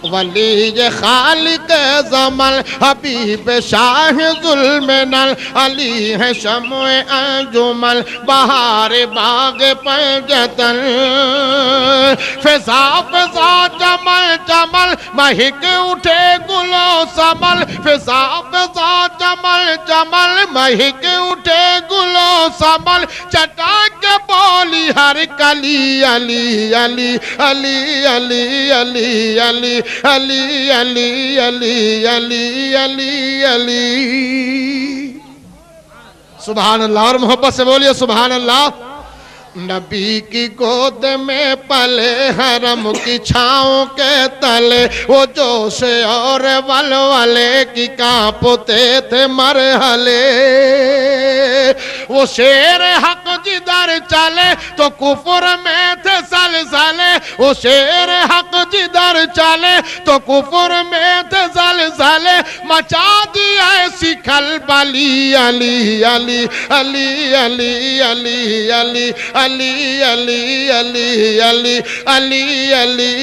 वली खालिक ज़मल हबीब शाह ज़ुल्मनल अली है शम्ए अंजुमल बहार बाग पंजतन फिजा फिजा चमल चमल महक उठे गुलो समल फिजा फिजा चमल चमल महक उठे गुलो समल चटाक बोली हर कली अली अली अली अली अली अली अली अली अली अली अली अली। सुभान अल्लाह और मोहब्बत से बोलिए सुभान अल्लाह। नबी की गोद में पले हरम की छाँव के तले वो जोश और वलवले की कांपते थे मरहले वो शेर हक जिधर चले तो कुफर में थे सलसले वो शेर हक जिधर चले तो कुफर में थे सलसले मचा दिया ऐसी खलबली अली अली अली अली अली अली अली अली अली अली अली अली।